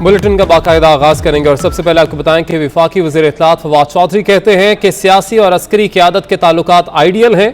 Bulletin का बाकायदा आगाज करेंगे और सबसे पहले आपको बताएं कि वफाकी वज़ीर इत्तलात फवाद चौधरी कहते हैं कि सियासी और अस्करी क़यादत के ताल्लुकात आइडियल हैं।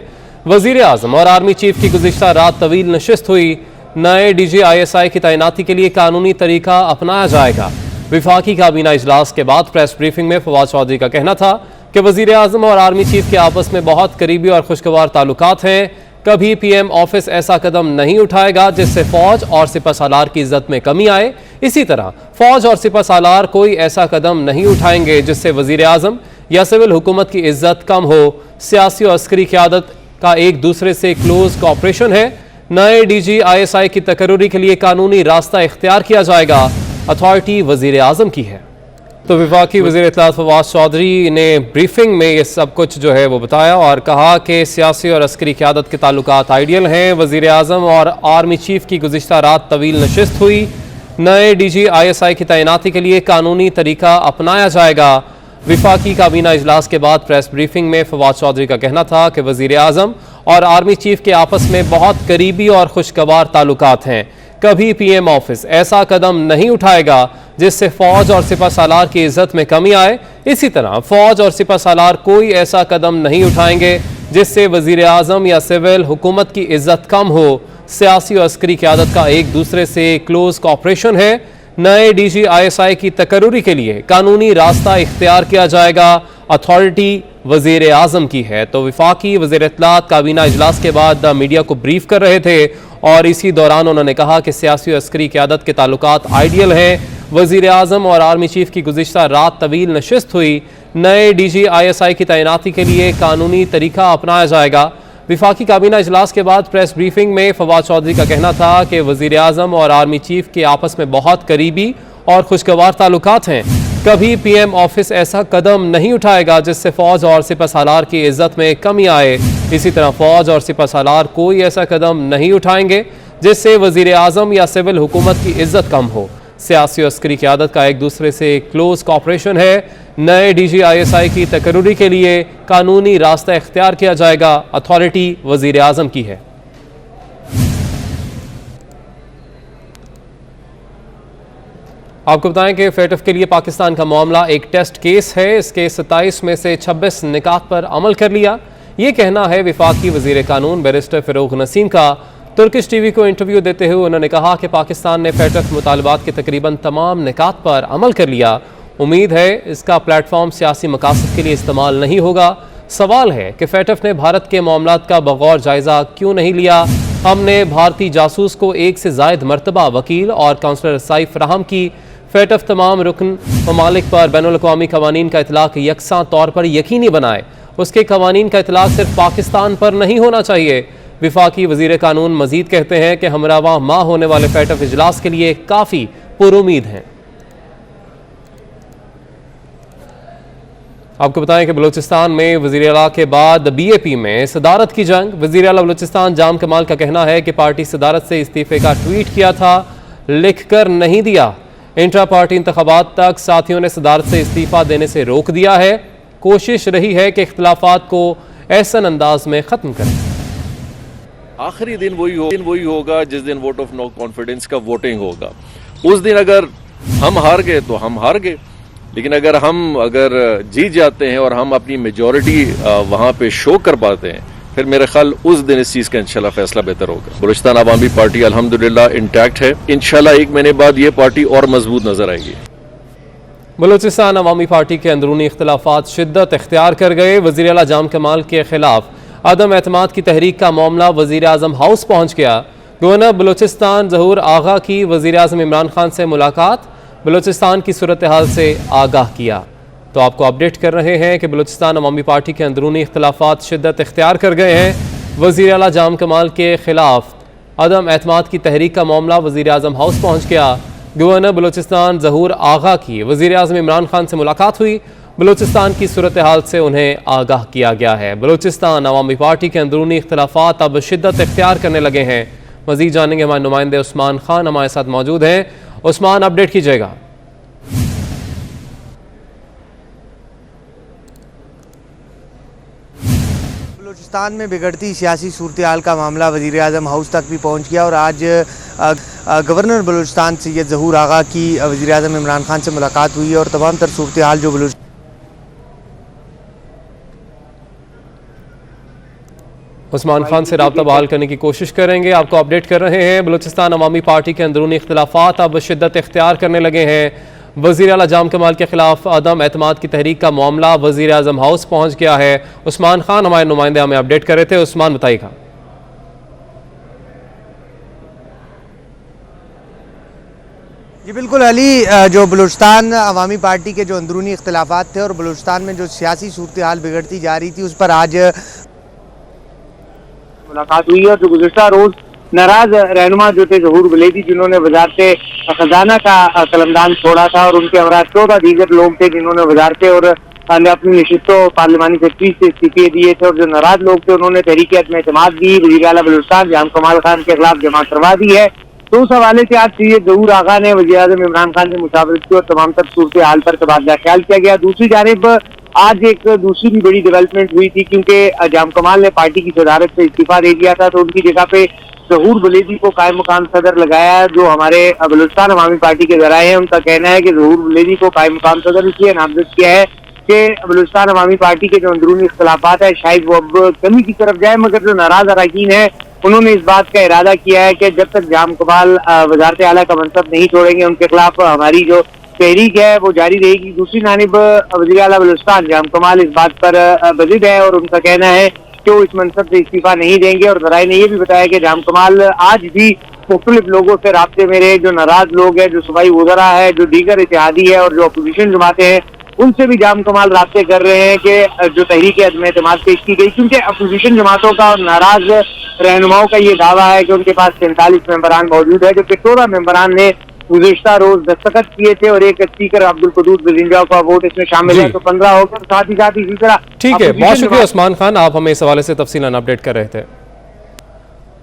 वज़ीर आज़म और आर्मी चीफ की गुज़िश्ता रात तवील नशिस्त हुई। नए DG-ISI की तैनाती के लिए कानूनी तरीका अपनाया जाएगा। वफाकी काबीना इजलास के बाद प्रेस ब्रीफिंग में फवाद चौधरी का कहना था कि वज़ीर आज़म और आर्मी चीफ के आपस में बहुत करीबी और खुशगवार ताल्लुकात हैं। कभी PM ऑफिस ऐसा कदम नहीं उठाएगा जिससे फौज और सिपहसालार की इज्जत में कमी आए। इसी तरह फौज और सिपहसालार कोई ऐसा कदम नहीं उठाएंगे जिससे वज़ीर आज़म या सिविल हुकूमत की इज्जत कम हो। सियासी और अस्करी क़यादत का एक दूसरे से क्लोज कॉपरेशन है। नए DG-ISI की तकर्रुरी के लिए कानूनी रास्ता इख्तियार किया जाएगा। अथॉरिटी वज़ीर आज़म की है। तो वफाकी वज़ीर इत्तलात फवाद चौधरी ने ब्रीफिंग में ये सब कुछ जो है वो बताया और कहा कि सियासी और अस्करी क़यादत के ताल्लुकात आइडियल हैं। वज़ीर आज़म और आर्मी चीफ की गुज़िश्ता रात तवील नशिस्त हुई। नए DG-ISI की तैनाती के लिए कानूनी तरीका अपनाया जाएगा। वफाकी काबीना इजलास के बाद प्रेस ब्रीफिंग में फवाद चौधरी का कहना था कि वज़ीर आज़म और आर्मी चीफ के आपस में बहुत करीबी और खुशगवार ताल्लुकात हैं। कभी PM ऑफिस ऐसा कदम नहीं उठाएगा जिससे फौज और सिपहसालार की इज्जत में कमी आए। इसी तरह फौज और सिपहसालार कोई ऐसा कदम नहीं उठाएंगे जिससे वज़ीर आज़म या सिविल हुकूमत की इज्जत कम हो। सियासी और अस्करी क़यादत का एक दूसरे से क्लोज कॉपरेशन है। नए DG-ISI की तकर्रुरी के लिए कानूनी रास्ता इख्तियार किया जाएगा। अथॉरिटी वज़ीर आज़म की है। तो वफाकी वज़ीर इत्तलात काबीना इजलास के बाद मीडिया को ब्रीफ कर रहे थे और इसी दौरान उन्होंने कहा कि सियासी और अस्करी क़यादत के ताल्लुकात आइडियल हैं। वज़ीर आज़म और आर्मी चीफ की गुज़िश्ता रात तवील नशिस्त हुई। नए DG-ISI की तैनाती के लिए कानूनी तरीका अपनाया जाएगा। वफाकी काबीना इजलास के बाद प्रेस ब्रीफिंग में फवाद चौधरी का कहना था कि वज़ीर आज़म और आर्मी चीफ के आपस में बहुत करीबी और खुशगवार ताल्लुकात हैं। कभी PM ऑफिस ऐसा कदम नहीं उठाएगा जिससे फौज और सिपहसालार की इज्जत में कमी आए। इसी तरह फौज और सिपहसालार कोई ऐसा कदम नहीं उठाएंगे जिससे वज़ीर आज़म या सिविल हुकूमत की इज्जत कम हो। सियासी और अस्करी क़यादत का एक दूसरे से क्लोज कॉपरेशन है। नए DG-ISI की तकर्रुरी के लिए कानूनी रास्ता इख्तियार किया जाएगा। अथॉरिटी वज़ीर आज़म की है। आपको बताएं कि FATF के लिए पाकिस्तान का मामला एक टेस्ट केस है। इसके 27 में से 26 निकात पर अमल कर लिया। ये कहना है वफाकी वज़ीर कानून बैरिस्टर फ़ारूक नसीम का। तुर्किश TV को इंटरव्यू देते हुए उन्होंने कहा कि पाकिस्तान ने FATF मुतालबात के तकरीबन तमाम निकात पर अमल कर लिया। उम्मीद है इसका प्लेटफॉर्म सियासी मकासद के लिए इस्तेमाल नहीं होगा। सवाल है कि FATF ने भारत के मामलात का बगौर जायज़ा क्यों नहीं लिया। हमने भारतीय जासूस को एक से ज़ायद मरतबा वकील और काउंसलर रसाई फराहम की। FATF तमाम रुकन ममालिक पर बैनुल-अक़वामी क़वानीन का इतलाक़ यकसां तौर पर यकीनी बनाए। उसके क़वानीन का इतलाक़ सिर्फ पाकिस्तान पर नहीं होना चाहिए। वफाकी वज़ीर कानून मज़ीद कहते हैं कि हमरावा माह होने वाले FATF इजलास के लिए काफ़ी पुरुमीद हैं। आपको बताएं कि बलूचिस्तान में वज़ीर आला के बाद BAP में सदारत की जंग। वज़ीर आला बलूचिस्तान जाम कमाल का कहना है कि पार्टी सदारत से इस्तीफ़े का ट्वीट किया था, लिख कर नहीं दिया। इंट्रा पार्टी इंतखाबात तक साथियों ने सदारत से इस्तीफ़ा देने से रोक दिया है। कोशिश रही है कि इख्तिलाफात को ऐसन अंदाज में ख़त्म करें। आखिरी दिन वही होगा जिस दिन वोट ऑफ नो कॉन्फिडेंस का वोटिंग होगा। उस दिन अगर हम हार गए तो हम हार गए, लेकिन अगर जीत जाते हैं और हम अपनी मेजॉरिटी वहाँ पे शो कर पाते हैं, फिर मेरे ख्याल उस दिन इस चीज़ का इंशाल्लाह फैसला बेहतर होगा। बलूचिस्तान अवामी पार्टी अल्हम्दुलिल्लाह इंटैक्ट है। इंशाल्लाह 1 महीने बाद ये पार्टी और मजबूत नजर आएगी। बलूचिस्तान अवामी पार्टी के अंदरूनी इख्तिलाफात शिद्दत इख्तियार कर गए। वज़ीर आला जाम कमाल के खिलाफ अदम एतमाद की तहरीक का मामला वज़ीर आज़म हाउस पहुँच गया। गवर्नर बलूचिस्तान ज़हूर आगा की वज़ीर आज़म इमरान खान से मुलाकात, बलूचिस्तान की सूरत हाल से आगाह किया। तो आपको अपडेट कर रहे हैं कि बलूचिस्तान अवामी पार्टी के अंदरूनी इख्तिलाफात शिद्दत इख्तियार कर गए हैं। वज़ीर आला जाम कमाल के खिलाफ अदम एतमाद की तहरीक का मामला वज़ीर आज़म हाउस पहुँच गया। गवर्नर बलूचिस्तान ज़हूर आगा की वज़ीर आज़म इमरान खान से मुलाकात हुई। बलूचिस्तान की सूरत हाल से उन्हें आगाह किया गया है। बलूचिस्तान अवामी पार्टी के अंदरूनी इख्तिलाफात अब शिद्दत इख्तियार करने लगे हैं। मज़ीद जानेंगे हमारे नुमाइंदे उस्मान खान हमारे साथ मौजूद हैं। उस्मान, अपडेट कीजिएगा। बलूचिस्तान में बिगड़ती सियासी सूरत हाल का मामला वज़ीर आज़म हाउस तक भी पहुँच गया और आज गवर्नर बलूचिस्तान सैयद ज़हूर आगा की वज़ीर आज़म इमरान खान से मुलाकात हुई और तमाम तर सूरत हाल जो उस्मान खान से रब्ता बहाल करने की कोशिश करेंगे। आपको अपडेट कर रहे हैं, बलूचिस्तान अवामी पार्टी के अंदरूनी इख्तिलाफात अब शिद्दत इख्तियार करने लगे हैं। वज़ीर आला जाम कमाल के खिलाफ अदम एतमाद की तहरीक का मामला वज़ीर आज़म हाउस पहुँच गया है। उस्मान खान हमारे नुमाइंदे हमें अपडेट कर रहे थे। उस्मान बताइएगा। जी बिल्कुल अली, जो बलूचिस्तान अवामी पार्टी के जो अंदरूनी इख्तिलाफात थे और बलूचिस्तान में जो सियासी सूरत हाल बिगड़ती जा रही थी उस पर आज मुलाकात हुई और जो गुज़िश्ता रोज नाराज रहनुमा जो थे ज़हूर वलेदी, जिन्होंने वजारत खजाना का कलमदान छोड़ा था और उनके अमराज 14 दीगर लोग थे जिन्होंने वजारतें और अपनी नशिस्तों पार्लिमानी सेक्रेटरी से इस्तीफे दिए थे और जो नाराज लोग थे उन्होंने तहरीक में एतमाद दी, वज़ीर आला बलूचिस्तान जाम कमाल खान के खिलाफ जमा करवा दी है। तो उस हवाले से आज सैयद ज़हूर आगा ने वज़ीर आज़म इमरान खान से मुशावरत की और तमाम तर सूरत हाल पर तबादला ख्याल किया गया। दूसरी जानिब आज एक दूसरी भी बड़ी डेवलपमेंट हुई थी, क्योंकि जाम कमाल ने पार्टी की सदारत से इस्तीफा दे दिया था, तो उनकी जगह पे ज़हूर वलेदी को कायम मुकाम सदर लगाया। जो हमारे बलूचिस्तान अवामी पार्टी के ज़राए हैं उनका कहना है कि ज़हूर वलेदी को कायम मुकाम सदर इसलिए नामजद किया है कि बलूचिस्तान अवामी पार्टी के जो अंदरूनी इख्तिलाफात है शायद वो अब कमी की तरफ जाए, मगर जो नाराज अरकान है उन्होंने इस बात का इरादा किया है कि जब तक जाम कमाल वजारत आला का मनसब नहीं छोड़ेंगे उनके खिलाफ हमारी जो तहरीक है वो जारी रहेगी। दूसरी जानिब वज़ीर आला बलूचिस्तान जाम कमाल इस बात पर बजिद है और उनका कहना है कि वो इस मनसब से इस्तीफा नहीं देंगे और ज़राए ने यह भी बताया कि जाम कमाल आज भी मुख्तलिफ लोगों से राब्ते में रहे, जो नाराज लोग हैं, जो सूबाई वज़रा है, जो दीगर इत्तेहादी है और जो अपोजिशन जमातें हैं उनसे भी जाम कमाल राब्ते कर रहे हैं कि जो तहरीक अदम एतमाद पेश की गई, क्योंकि अपोजिशन जमातों का और नाराज रहनुमाओं का ये दावा है कि उनके पास 43 मेंबरान मौजूद है, जबकि 14 मेंबरान ने गुज़िश्ता रोज दस्तखत किए थे और एक स्पीकर अब्दुल कुदूस बजिंजा का वोट इसमें शामिल है, तो 15 होकर साथ ही इसी तरह। ठीक है, बहुत शुक्रिया उस्मान खान, आप हमें इस हवाले से तफसीलन अपडेट कर रहे थे।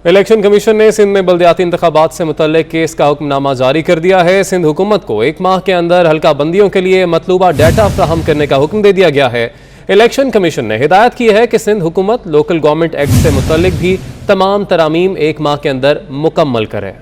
इलेक्शन कमीशन ने सिंध में बल्दियाती इंतखाबात से मुतल्लिक केस का हुक्मनामा जारी कर दिया है। सिंध हुकूमत को 1 माह के अंदर हल्का बंदियों के लिए मतलूबा डाटा फ्राहम करने का हुक्म दे दिया गया है। इलेक्शन कमीशन ने हिदायत की है कि सिंध हुकूमत लोकल गवर्नमेंट एक्ट से मुतल्लिक भी तमाम तरामीम 1 माह के अंदर मुकम्मल करे।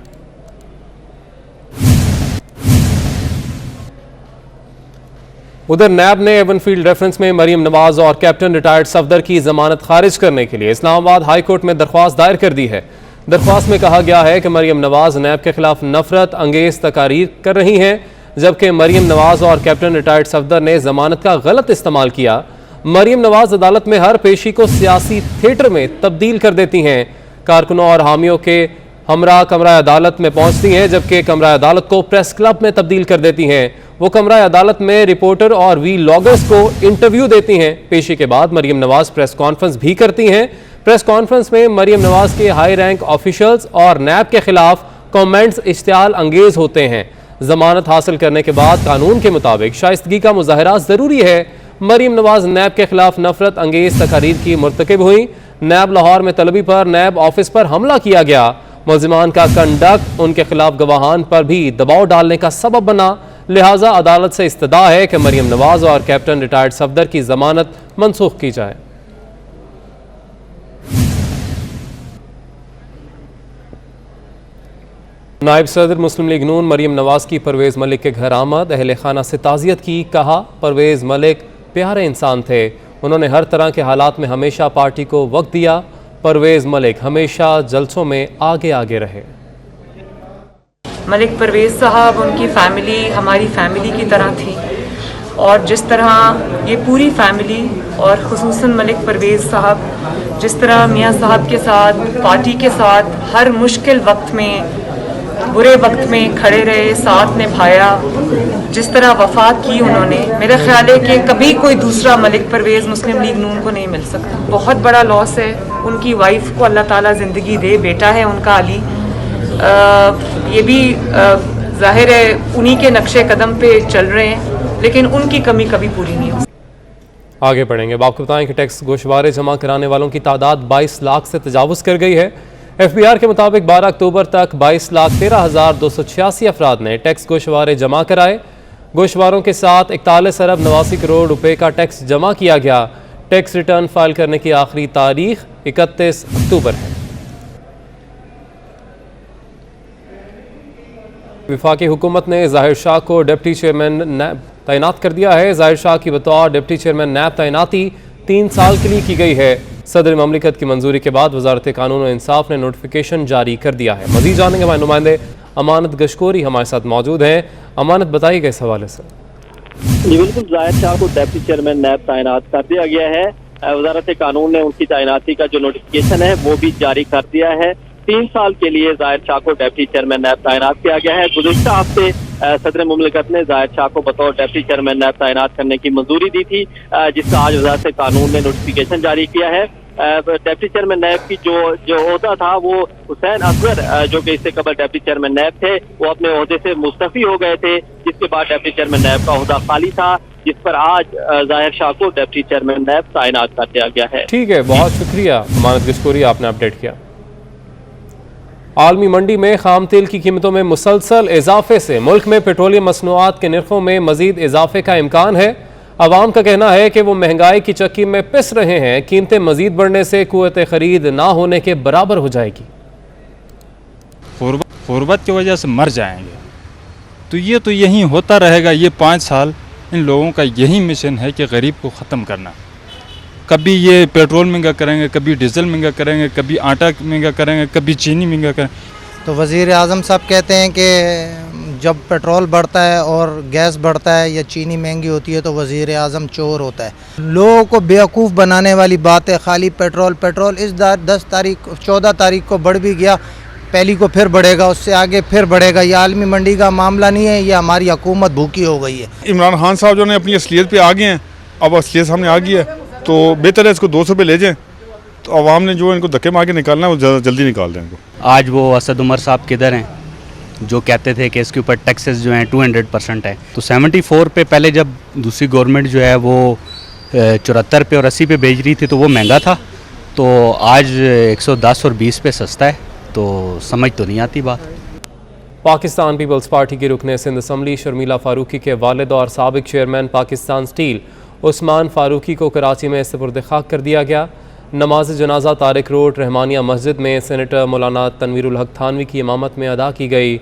उधर नैब ने एवनफील्ड रेफरेंस में मरीम नवाज और कैप्टन रिटायर्ड सफदर की जमानत खारिज करने के लिए इस्लामाबाद हाई कोर्ट में दरख्वास्त दायर कर दी है। दरख्वास्त में कहा गया है कि मरीम नवाज नैब के खिलाफ नफरत अंगेज तकारीर कर रही हैं, जबकि मरीम नवाज और कैप्टन रिटायर्ड सफदर ने जमानत का गलत इस्तेमाल किया। मरीम नवाज अदालत में हर पेशी को सियासी थिएटर में तब्दील कर देती हैं। कारकुनों और हामियों के हमरा कमरा अदालत में पहुंचती हैं, जबकि कमरा अदालत को प्रेस क्लब में तब्दील कर देती हैं। वो कमरा अदालत में रिपोर्टर और वीलॉगर्स को इंटरव्यू देती हैं। पेशी के बाद मरीम नवाज प्रेस कॉन्फ्रेंस भी करती हैं। प्रेस कॉन्फ्रेंस में मरीम नवाज के हाई रैंक ऑफिशियल्स और नैब के खिलाफ कमेंट्स इश्तियाल अंगेज होते हैं। जमानत हासिल करने के बाद कानून के मुताबिक शाइस्तगी का मुजाहरा जरूरी है। मरीम नवाज नैब के खिलाफ नफरत अंगेज तकारीर की मुर्तकिब हुई। नैब लाहौर में तलबी पर नैब ऑफिस पर हमला किया गया। मुल्जिमान का कंडक्ट उनके खिलाफ गवाहान पर भी दबाव डालने का सबब बना। लिहाजा अदालत से इस्तदा है कि मरीम नवाज और कैप्टन रिटायर्ड सफदर की जमानत मनसूख की जाए। नायब सदर मुस्लिम लीग नून मरीम नवाज की परवेज़ मलिक के घर आमद, अहले खाना से ताज़ियत की। कहा परवेज़ मलिक प्यारे इंसान थे, उन्होंने हर तरह के हालात में हमेशा पार्टी को वक्त दिया। परवेज़ मलिक हमेशा जलसों में आगे आगे रहे। मलिक परवेज़ साहब, उनकी फ़ैमिली हमारी फ़ैमिली की तरह थी और जिस तरह ये पूरी फ़ैमिली और ख़ुसूसन मलिक परवेज़ साहब जिस तरह मियाँ साहब के साथ, पार्टी के साथ हर मुश्किल वक्त में, बुरे वक्त में खड़े रहे, साथ निभाया, जिस तरह वफा की उन्होंने, मेरा ख्याल है कि कभी कोई दूसरा मलिक परवेज़ मुस्लिम लीग नून को नहीं मिल सकता। बहुत बड़ा लॉस है। उनकी वाइफ को अल्लाह ताला ज़िंदगी दे, बेटा है उनका अली, ये भी जाहिर है उन्हीं के नक्शे कदम पे चल रहे हैं, लेकिन उनकी कमी कभी पूरी नहीं हो। आगे बढ़ेंगे। अब आपको बताएं कि टैक्स गोशवारे जमा कराने वालों की तादाद 22 लाख से तजावुज़ कर गई है। FBR के मुताबिक 12 अक्टूबर तक 22,13,286 अफराद ने टैक्स गोशवारे जमा कराए। गोशवारों के साथ 41 अरब 89 करोड़ रुपए का टैक्स जमा किया गया। टैक्स रिटर्न फाइल करने की आखिरी तारीख 31 अक्टूबर है। वफाकी हुकूमत ने ज़ाहिर शाह को डिप्टी चेयरमैन नैब तैनात कर दिया है। ज़ाहिर शाह की बतौर डिप्टी चेयरमैन नैब तैनाती 3 साल के लिए की गई है। सदर ममलिकत की मंजूरी के बाद वजारत कानून और इंसाफ ने नोटिफिकेशन जारी कर दिया है। मजीद जानेंगे हमारे नुमाइंदे अमानत गशकोरी हमारे साथ मौजूद हैं। अमानत, बताइएगा इस हवाले से। जी बिल्कुल, ज़ाहिर शाह को डिप्टी चेयरमैन नैब तैनात कर दिया गया है। वजारत कानून ने उनकी तैनाती का जो नोटिफिकेशन है वो भी जारी कर दिया है। 3 साल के लिए ज़ाहिर शाह को डिप्टी चेयरमैन नैब तैनात किया गया है। गुज़िश्ता हफ्ते सदर मुमलिकत ने ज़ाहिर शाह को बतौर डिप्टी चेयरमैन नैब तैनात करने की मंजूरी दी थी, जिसका आज वजारत कानून ने नोटिफिकेशन जारी किया है। डिप्टी चेयरमैन नैब की जो ओहदा था वो हुसैन असगर, जो कि इससे कबल डिप्टी चेयरमैन नैब थे, वो अपने ओहदे से मुस्तफी हो गए थे, जिसके बाद डिप्टी चेयरमैन नैब का ओहदा खाली था, जिस पर आज ज़ाहिर शाह को डिप्टी चेयरमैन नैब तैनात कर दिया गया है। ठीक है, बहुत शुक्रिया अमानत गशकोरी, आपने अपडेट किया। आलमी मंडी में खाम तेल की कीमतों में मुसलसल इजाफे से मुल्क में पेट्रोलियम मसनूआत के निर्खों में मजीद इजाफे का इम्कान है। अवाम का कहना है कि वो महंगाई की चक्की में पिस रहे हैं। कीमतें मजीद बढ़ने से कुव्वत खरीद ना होने के बराबर हो जाएगी। गुर्बत की वजह से मर जाएंगे, तो यही होता रहेगा। ये 5 साल इन लोगों का यही मिशन है कि गरीब को ख़त्म करना। कभी ये पेट्रोल महंगा करेंगे, कभी डीजल महंगा करेंगे, कभी आटा महंगा करेंगे, कभी चीनी महंगा करेंगे। तो वज़ीर आज़म साहब कहते हैं कि जब पेट्रोल बढ़ता है और गैस बढ़ता है या चीनी महंगी होती है तो वज़ीर आज़म चोर होता है। लोगों को बेवकूफ़ बनाने वाली बात है। खाली पेट्रोल इस 14 तारीख को बढ़ भी गया, पहली को फिर बढ़ेगा, उससे आगे फिर बढ़ेगा। ये आलमी मंडी का मामला नहीं है, ये हमारी हुकूमत भूखी हो गई है। इमरान खान साहब जो ने अपनी असलियत पे आ गए हैं, अब असलियत सामने आ गई है, तो बेहतर है इसको 200 पे ले जाएं, तो आवाम ने जो इनको धक्के मार के निकालना है वो जल्दी निकाल दें इनको। आज वो असद उमर साहब किधर हैं जो कहते थे कि इसके ऊपर टैक्सेस जो हैं 200% है। तो 74 पे पहले जब दूसरी गवर्नमेंट जो है वो 74 पे और 80 पे भेज रही थी तो वो महंगा था, तो आज 110 और 20 पे सस्ता है, तो समझ तो नहीं आती बात। पाकिस्तान पीपल्स पार्टी की रुकने सिंध असम्बली शर्मिला फारूकी के वालिद और साबिक चेयरमैन पाकिस्तान स्टील उस्मान फारूकी को कराची में सुपुर्द खाक कर दिया गया। नमाज जनाजा तारिक रोड रहमानिया मस्जिद में सेनेटर मौलाना तनवीरुल हक थानवी की इमामत में अदा की गई।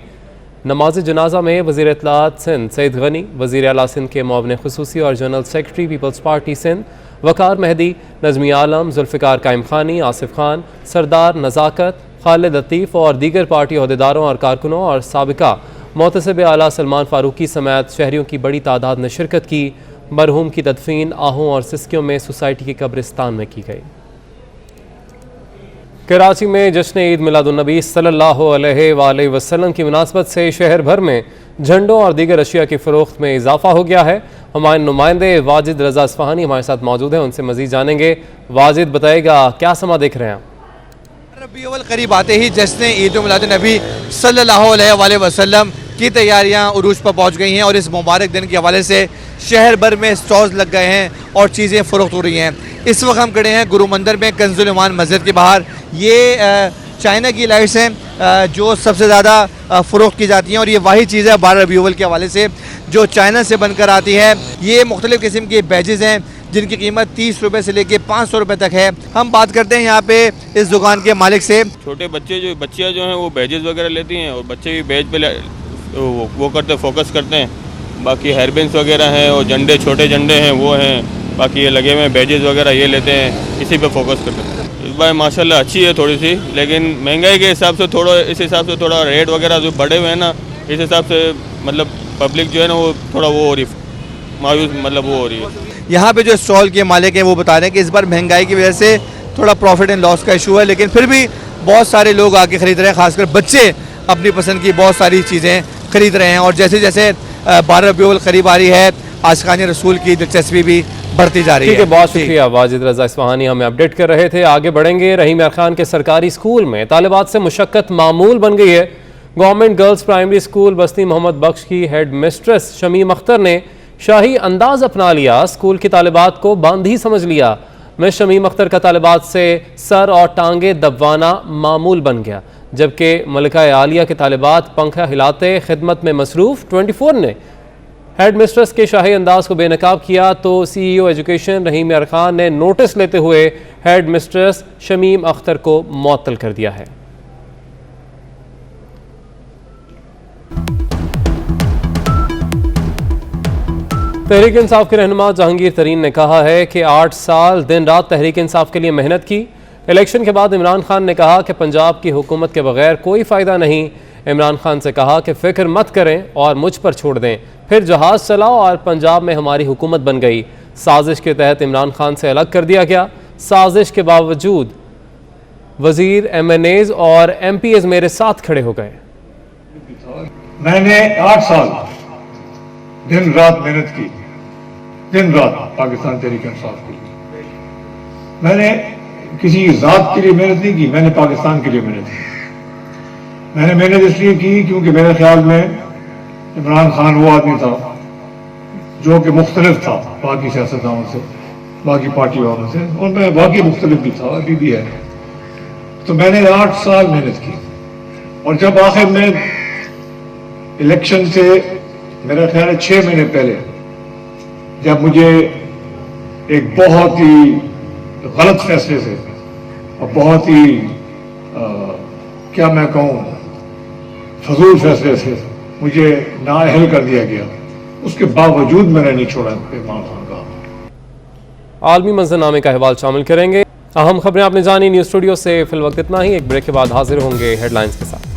नमाज जनाजा में वज़ीर इत्तलात सिंध सईद गनी, वज़ीर आला सिंध के मुआविन खुसूसी और general secretary People's Party Sindh Waqar Mehdi, Nazmi Alam, Zulfiqar Qaim Khani, Asif Khan, सरदार नज़ाकत, खालिद लतीफ़ और दीगर पार्टी अहदेदारों और कारकुनों और साबिका मोतसिब आला सलमान फारूकी समेत शहरियों की बड़ी तादाद ने शिरकत की। मरहूम की तदफीन आहों और सिस्कियों में सोसाइटी के कब्रिस्तान में की गई। कराची में जश्न ईद मिलादुन्नबी सल्लल्लाहु अलैहि वसल्लम की मुनासबत से शहर भर में झंडों और दीगर अशिया की फ़रोख्त में इजाफा हो गया है। हमारे नुमाइंदे वाजिद रज़ा इस्फ़हानी हमारे साथ मौजूद हैं, उनसे मज़ीद जानेंगे। वाजिद, बताएगा क्या समा देख रहे हैं? रबी अव्वल करीब आते ही जश्न ईद मिलादुन्नबी सल्लल्लाहु अलैहि वसल्लम की तैयारियां उरूज पर पहुंच गई हैं और इस मुबारक दिन के हवाले से शहर भर में स्टॉल्स लग गए हैं और चीज़ें फ़रोख्त हो रही हैं। इस वक्त हम खड़े हैं गुरु मंदिर में कंजुल ईमान मस्जिद के बाहर। ये चाइना की लाइट्स हैं जो सबसे ज़्यादा फ़रोख्त की जाती हैं और ये वही चीज़ है 12 रबी अव्वल के हवाले से जो चाइना से बनकर आती है। ये मुख्तलिफ़ किस्म के बैजेज़ हैं जिनकी कीमत 30 रुपये से लेकर 500 रुपये तक है। हम बात करते हैं यहाँ पे इस दुकान के मालिक से। छोटे बच्चियाँ जो हैं वो बैजेज़ वगैरह लेती हैं और बच्चे भी बैज पे वो करते फोकस करते हैं। बाकी हेयरबिन्स वगैरह हैं और झंडे, छोटे झंडे हैं वो हैं, बाकी ये लगे हुए हैं बैजेज़ वगैरह ये लेते हैं, इसी पे फोकस करते हैं। इस बार माशाल्लाह अच्छी है थोड़ी सी, लेकिन महंगाई के हिसाब से इस हिसाब से थोड़ा रेट वगैरह जो बढ़े हुए हैं ना, इस हिसाब से मतलब पब्लिक जो है ना वो थोड़ा वो हो रही मायूस, मतलब वो हो रही है। यहाँ पे जो स्टॉल के मालिक हैं वो बता रहे हैं कि इस बार महंगाई की वजह से थोड़ा प्रॉफिट एंड लॉस का इशू है, लेकिन फिर भी बहुत सारे लोग आके खरीद रहे हैं, खासकर बच्चे अपनी पसंद की बहुत सारी चीज़ें खरीद रहे हैं। और जैसे जैसे 12 रबी अव्वल करीब आ रही है, आशिकाने रसूल की दिलचस्पी भी बढ़ती जा रही है। ठीक है, बहुत शुक्रिया वाजिद रज़ा इस्फ़हानी हमें अपडेट कर रहे थे। आगे बढ़ेंगे। रहीम यार खान के सरकारी स्कूल में तालिबात से मुशक्कत मामूल बन गई है। गवर्नमेंट गर्ल्स प्राइमरी स्कूल बस्ती मोहम्मद बख्श की हेड मिस्ट्रेस शमीम अख्तर ने शाही अंदाज अपना लिया, स्कूल की तालिबात को बांधी समझ लिया। मिस शमीम अख्तर का तालिबात से सर और टांगे दबवाना मामूल बन गया, जबकि मलिका आलिया के तालिबात पंखा हिलाते खिदमत में मसरूफ। 24 ने हेड मिस्ट्रेस के शाही अंदाज को बेनकाब किया तो CEO एजुकेशन रहीम यार खान ने नोटिस लेते हुए हेड मिस्ट्रेस शमीम अख्तर को मुअत्तल कर दिया है। तहरीक इंसाफ के रहनुमा जहांगीर तरीन ने कहा है कि 8 साल दिन रात तहरीक इंसाफ के लिए मेहनत की। इलेक्शन के बाद इमरान खान ने कहा कि पंजाब की हुकूमत के बगैर कोई फ़ायदा नहीं। इमरान खान से कहा कि फ़िक्र मत करें और मुझ पर छोड़ दें। फिर जहाज़ चलाओ और पंजाब में हमारी हुकूमत बन गई। साजिश के तहत इमरान खान से अलग कर दिया गया। साजिश के बावजूद वज़ीर, MNAs और MPs मेरे साथ खड़े हो गए। मैंने 8 साल दिन रात मेहनत की, दिन रात पाकिस्तान तहरीक इंसाफ के लिए। मैंने किसी ज़ात के लिए मेहनत नहीं की, मैंने पाकिस्तान के लिए मेहनत की। मैंने मेहनत इसलिए की क्योंकि मेरे ख्याल में इमरान खान वो आदमी था जो कि मुख्तलिफ था बाकी सियासतदानों से, बाकी पार्टी वालों से, और मैं बाकी मुख्तलिफ भी था, अभी भी है। तो मैंने 8 साल मेहनत की और जब आखिर में इलेक्शन से मेरा ख्याल है 6 महीने पहले जब मुझे एक बहुत ही गलत फैसले से और बहुत ही क्या मैं कहूँ फजूल फैसले से मुझे नाअहल कर दिया गया, उसके बावजूद मैंने नहीं छोड़ा इमरान खान का। आलमी मंजरनामे का अहवाल शामिल करेंगे। अहम खबरें आपने जानी। न्यूज़ स्टूडियो से फिलवक्त इतना ही। एक ब्रेक के बाद हाजिर होंगे हेडलाइंस के साथ।